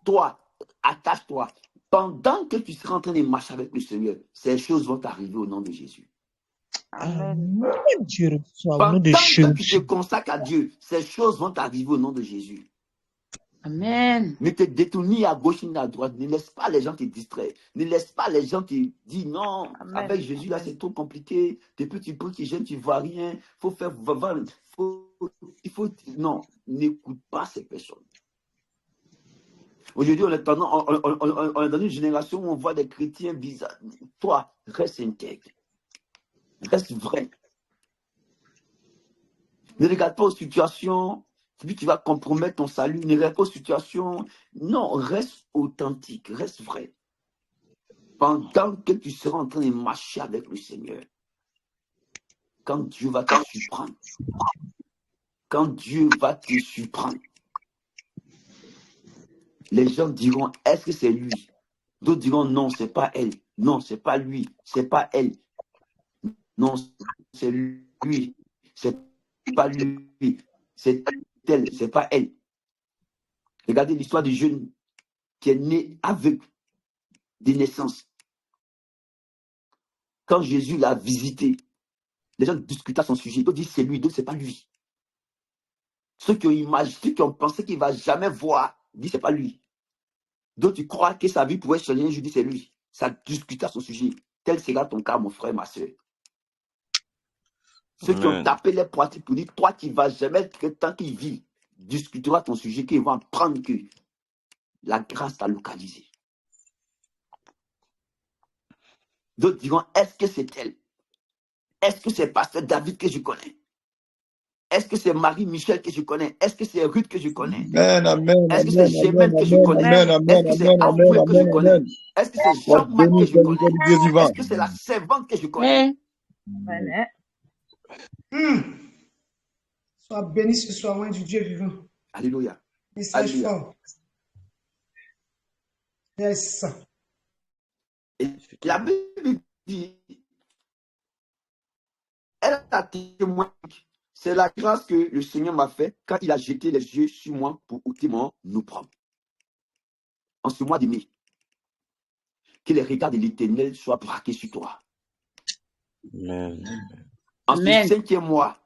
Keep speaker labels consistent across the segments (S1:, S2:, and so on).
S1: toi, attache-toi. Pendant que tu seras en train de marcher avec le Seigneur, ces choses vont t'arriver au nom de Jésus.
S2: Amen.
S3: Dieu reçoit au nom
S1: Pendant
S3: de
S1: que tu te
S3: Jésus.
S1: consacres à Dieu, ces choses vont t'arriver au nom de Jésus.
S2: Amen.
S1: Ne te détourne ni à gauche ni à droite. Ne laisse pas les gens te distraire. Ne laisse pas les gens te dire non,
S2: Amen.
S1: avec Jésus là c'est trop compliqué. Depuis tu peux tu gênes, tu vois rien. Faut faire, non, n'écoute pas ces personnes. Aujourd'hui, on est dans une génération où on voit des chrétiens bizarres. Toi, reste intègre. Reste vrai. Ne regarde pas aux situations. Puis tu vas compromettre ton salut. Ne regarde pas aux situations. Non, reste authentique. Reste vrai. Pendant que tu seras en train de marcher avec le Seigneur, quand Dieu va te surprendre, les gens diront, est-ce que c'est lui? D'autres diront, non, c'est pas elle. Non, c'est pas lui. C'est pas elle. Non, c'est lui. C'est pas lui. C'est elle. C'est pas elle. Regardez l'histoire du jeune qui est né aveugle de naissance. Quand Jésus l'a visité, les gens discutaient à son sujet. D'autres disent c'est lui, d'autres c'est pas lui. Ceux qui ont pensé qu'il ne va jamais voir, disent c'est pas lui. D'autres tu crois que sa vie pouvait changer, je dis c'est lui. Ça discutait à son sujet. Tel sera ton cas, mon frère, ma soeur. Ceux qui ont tapé les poitrines pour dire toi qui ne vas jamais être tant qu'il vit, discutera ton sujet, qu'ils vont apprendre que la grâce t'a localisé. D'autres diront est-ce que c'est elle? Est-ce que c'est pasteur David que je connais? Est-ce que c'est Marie-Michel que je connais? Est-ce que c'est Ruth que je connais? Est-ce que c'est Gémène que je connais? Est-ce que c'est Avoué que je connais? Est-ce que c'est Jean-Marc que je connais? Est-ce que c'est la servante que je connais?
S2: Amen.
S4: Sois béni ce soir, loin du Dieu vivant.
S1: Alléluia.
S4: Message
S1: Alléluia.
S4: fort. Yes.
S1: Et la Bible dit, elle a témoigné. C'est la grâce que le Seigneur m'a fait quand il a jeté les yeux sur moi pour ôter mon opprobre. En ce mois de mai, que les regards de l'Éternel soient braqués sur toi.
S5: Amen.
S1: En ce
S2: Amen.
S1: 5e mois,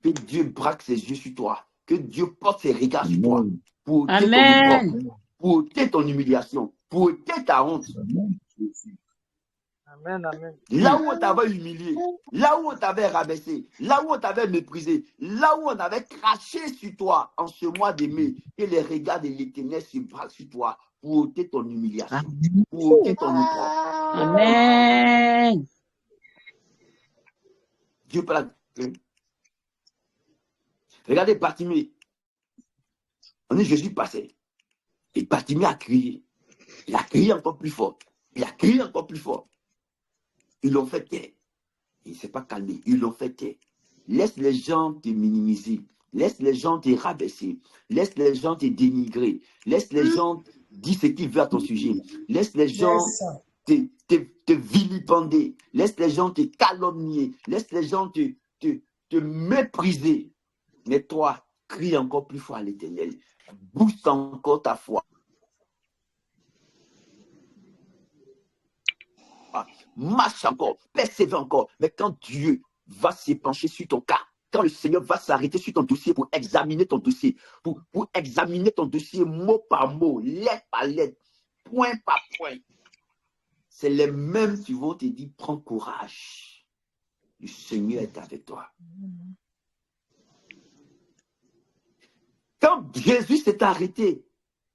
S1: que Dieu braque ses yeux sur toi. Que Dieu porte ses regards sur toi. Pour ôter ton
S2: Amen.
S1: opprobre, pour ôter ton humiliation, pour ôter ta honte.
S6: Amen, amen.
S1: Là où on t'avait humilié, là où on t'avait rabaissé, là où on t'avait méprisé, là où on avait craché sur toi en ce mois de mai, que les regards de l'Éternel se braquent sur toi pour ôter ton humiliation, pour ôter ton opprobre.
S2: Amen.
S1: Dieu peut la... Regardez Bartimée. On est Jésus passé. Et Bartimée a crié. Il a crié encore plus fort. Il a crié encore plus fort. Ils l'ont fait taire. Il ne s'est pas calmé. Ils l'ont fait taire. Laisse les gens te minimiser. Laisse les gens te rabaisser. Laisse les gens te dénigrer. Laisse les gens dire ce qu'ils veulent à ton sujet. Laisse les gens te vilipender. Laisse les gens te calomnier. Laisse les gens te mépriser. Mais toi, crie encore plus fort à l'Éternel. Booste encore ta foi. Marche encore, persévère encore. Mais quand Dieu va se pencher sur ton cas, quand le Seigneur va s'arrêter sur ton dossier pour examiner ton dossier, pour examiner ton dossier mot par mot, lettre par lettre, point par point, c'est les mêmes qui vont te dire, prends courage. Le Seigneur est avec toi. Quand Jésus s'est arrêté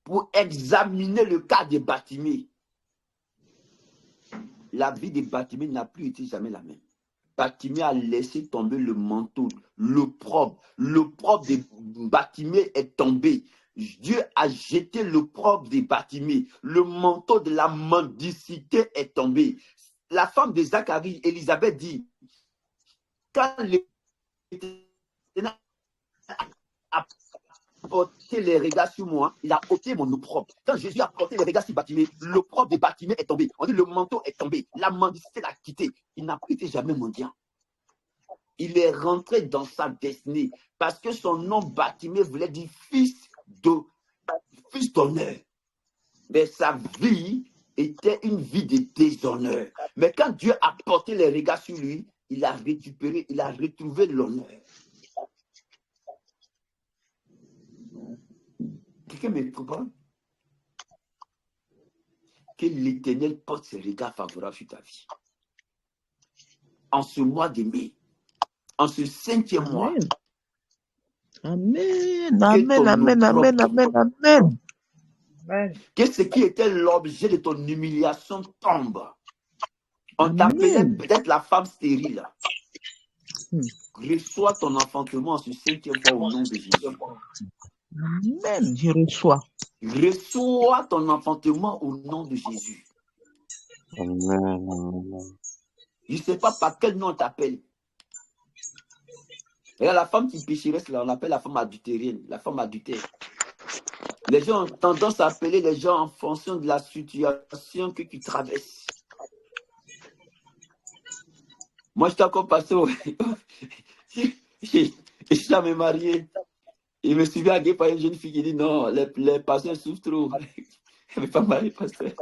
S1: pour examiner le cas de Bartimée, la vie de Bartimée n'a plus été jamais la même. Bartimée a laissé tomber le manteau, l'opprobre. L'opprobre de Bartimée est tombé. Dieu a jeté l'opprobre de Bartimée. Le manteau de la mendicité est tombé. La femme de Zacharie, Élisabeth, dit, quand l'Éternel a porté les regards sur moi, il a ôté mon opprobre. Quand Jésus a porté les regards sur Bartimée, l'opprobre de Bartimée est tombé. On dit le manteau est tombé. La mendicité l'a quitté. Il n'a plus été jamais mendiant. Il est rentré dans sa destinée parce que son nom Bartimée voulait dire fils d'honneur. Mais sa vie était une vie de déshonneur. Mais quand Dieu a porté les regards sur lui, il a récupéré, il a retrouvé l'honneur. Quelqu'un me comprend? Que l'Éternel porte ses regards favorables sur ta vie. En ce mois de mai, en ce 5e mois,
S3: Amen.
S1: que
S3: Amen.
S1: ton
S3: Amen. Amen.
S1: opprobre,
S3: Amen. Amen.
S2: Amen.
S1: que ce qui était l'objet de ton humiliation tombe. On t'appelait
S3: Amen.
S1: peut-être la femme stérile.
S3: Hmm.
S1: Reçois ton enfantement en ce 5e mois au nom de Jésus.
S3: Amen. Je reçois.
S1: Reçois ton enfantement au nom de Jésus.
S5: Amen.
S1: Je ne sais pas par quel nom on t'appelle. Regarde, la femme qui pécheresse, là, on l'appelle la femme adultérienne, la femme adultère. Les gens ont tendance à appeler les gens en fonction de la situation que tu traverses. Moi, je suis encore passé au... Je suis jamais marié. Il me suivait à gué par une jeune fille qui dit non, les pasteurs souffrent trop. Elle ne veut pas marier, pasteur.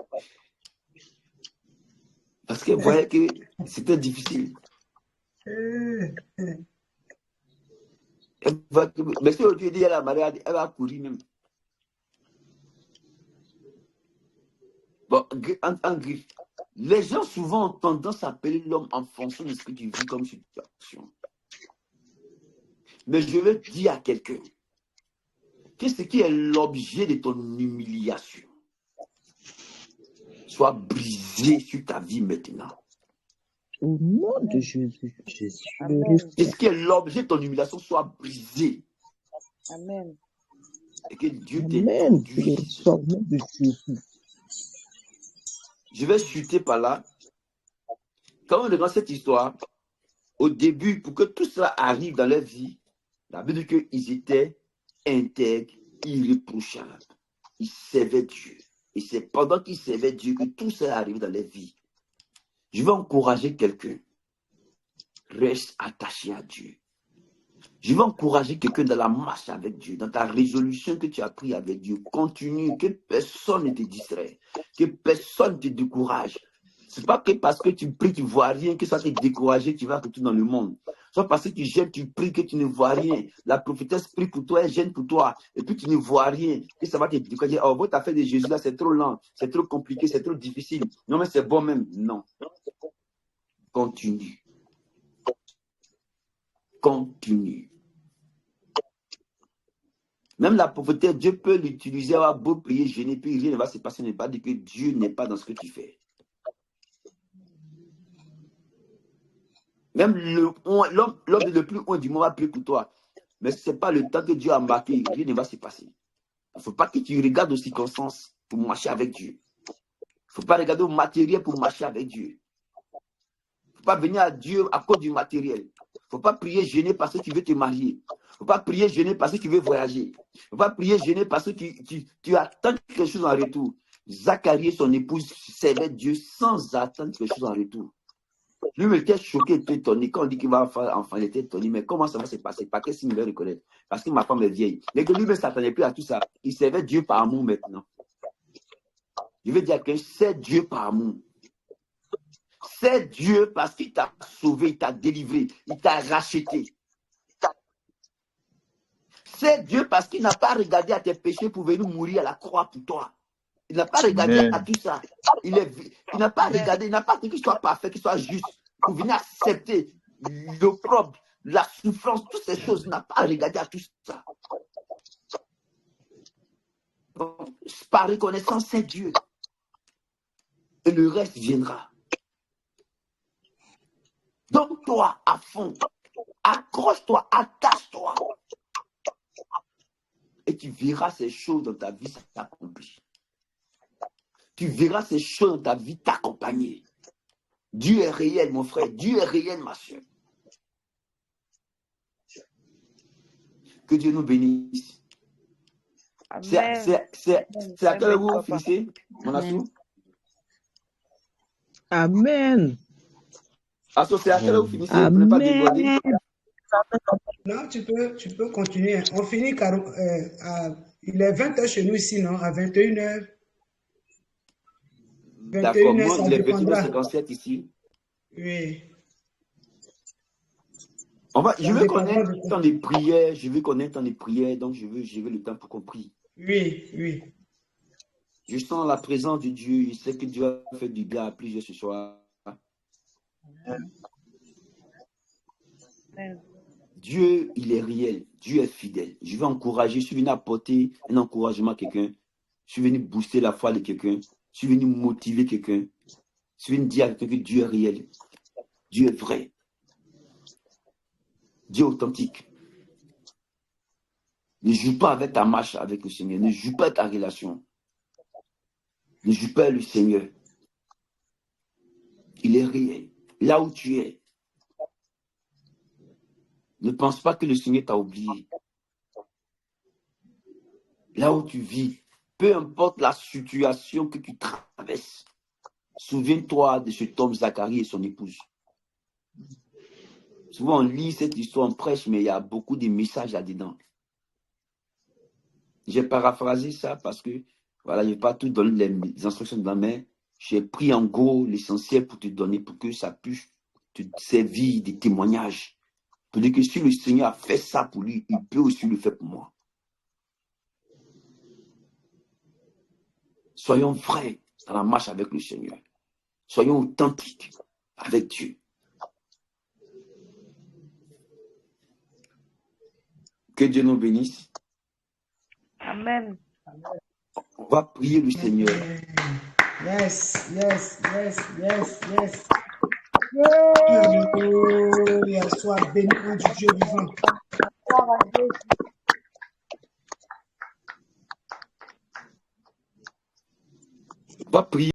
S1: Parce qu'elle voyait que c'était difficile. Mais si aujourd'hui dit elle a marié, elle va courir même. Bon, en griffe. Les gens souvent ont tendance à appeler l'homme en fonction de ce que tu vis comme situation. Mais je veux dire à quelqu'un que ce qui est l'objet de ton humiliation soit brisé sur ta vie maintenant.
S3: Au nom de Jésus. Jésus.
S2: Amen.
S1: Que ce qui est l'objet de ton humiliation soit brisé.
S2: Amen.
S1: Et que Dieu
S3: Amen. Je
S1: t'introduise.
S3: reçois au nom de Jésus.
S1: Je vais chuter par là. Quand on regarde cette histoire, au début, pour que tout cela arrive dans leur vie, la Bible dit qu'ils étaient intègres, irréprochables. Ils servaient Dieu. Et c'est pendant qu'ils servaient Dieu que tout cela arrive dans leur vie. Je vais encourager quelqu'un. Reste attaché à Dieu. Je vais encourager quelqu'un dans la marche avec Dieu, dans ta résolution que tu as prise avec Dieu. Continue, que personne ne te distrait, que personne ne te décourage. Ce n'est pas que parce que tu pries, tu ne vois rien, que ça te décourager, tu vas retourner dans le monde. Soit parce que tu gênes, tu pries, que tu ne vois rien. La prophétesse prie pour toi, elle gêne pour toi, et puis tu ne vois rien, que ça va te décourager. Oh, votre affaire de Jésus là, c'est trop lent, c'est trop compliqué, c'est trop difficile. Non, mais c'est bon même. Non. Continue. Continue. Même la pauvreté, Dieu peut l'utiliser, avoir beau prier, gêner, puis rien ne va se passer. Ne pas dire que Dieu n'est pas dans ce que tu fais. Même l'homme le plus haut du monde va prier pour toi. Mais ce n'est pas le temps que Dieu a marqué, rien ne va se passer. Il ne faut pas que tu regardes aux circonstances pour marcher avec Dieu. Il ne faut pas regarder au matériel pour marcher avec Dieu. Il ne faut pas venir à Dieu à cause du matériel. Il ne faut pas prier gêner parce que tu veux te marier. Il ne faut pas prier gêner parce que tu veux voyager. Il ne faut pas prier gêner parce que tu attends quelque chose en retour. Zacharie et son épouse servaient Dieu sans attendre quelque chose en retour. Lui, il était choqué, il était étonné. Quand on dit qu'il va faire enfant, il était étonné. Mais comment ça va se passer? Parce que s'il me reconnaître. Parce que ma femme est vieille. Mais que lui ne s'attendait plus à tout ça. Il servait Dieu par amour maintenant. Je veux dire que c'est Dieu par amour. C'est Dieu parce qu'il t'a sauvé, il t'a délivré, il t'a racheté. C'est Dieu parce qu'il n'a pas regardé à tes péchés pour venir mourir à la croix pour toi. Il n'a pas regardé à tout ça. Il n'a pas regardé, il n'a pas dit qu'il soit parfait, qu'il soit juste, pour venir accepter l'opprobre, la souffrance, toutes ces choses. Il n'a pas regardé à tout ça. Donc, par reconnaissance, c'est Dieu. Et le reste viendra. Donne-toi à fond. Accroche-toi, attache-toi. Et tu verras ces choses dans ta vie s'accomplir. Tu verras ces choses dans ta vie t'accompagner. Dieu est réel, mon frère. Dieu est réel, ma soeur. Que Dieu nous bénisse. C'est à quel moment vous finissez, mon assou?
S3: Amen.
S1: Assou, c'est à quel moment vous finissez?
S3: Amen.
S1: Vous ne pouvez pas déborder.
S4: Non, tu peux continuer. On finit car il est 20h chez nous ici, non? À 21h.
S1: D'accord.
S4: 21h,
S1: Moi,
S4: ça
S1: les
S4: dépendra.
S1: 22h57 ici.
S4: Oui,
S1: Je
S4: ça
S1: veux
S4: dépendra
S1: connaître
S4: de
S1: le
S4: toi.
S1: temps des prières. Je veux connaître le temps des prières. Donc, je veux le temps pour qu'on prie.
S4: Oui, oui.
S1: Je sens la présence de Dieu. Je sais que Dieu a fait du bien à plusieurs ce soir.
S2: Amen.
S1: Dieu, il est réel. Dieu est fidèle. Je veux encourager. Je suis venu apporter un encouragement à quelqu'un. Je suis venu booster la foi de quelqu'un. Je suis venu motiver quelqu'un. Je suis venu dire à quelqu'un que Dieu est réel. Dieu est vrai. Dieu est authentique. Ne joue pas avec ta marche avec le Seigneur. Ne joue pas avec ta relation. Ne joue pas avec le Seigneur. Il est réel. Là où tu es. Ne pense pas que le Seigneur t'a oublié. Là où tu vis, peu importe la situation que tu traverses, souviens-toi de cet homme Zacharie et son épouse. Souvent, on lit cette histoire en prêche, mais il y a beaucoup de messages là-dedans. J'ai paraphrasé ça parce que, voilà, je ne vais pas tout donner les instructions dans mais j'ai pris en gros l'essentiel pour te donner, pour que ça puisse te servir de témoignage. Pour dire que si le Seigneur a fait ça pour lui, il peut aussi le faire pour moi. Soyons vrais dans la marche avec le Seigneur. Soyons authentiques avec Dieu. Que Dieu nous bénisse.
S2: Amen.
S1: On va prier le Seigneur.
S4: Yes, yes, yes, yes, yes.
S2: Yeah.
S4: Alléluia, sois béni, ô Dieu vivant.
S2: Gloire à Dieu.
S1: On va prier.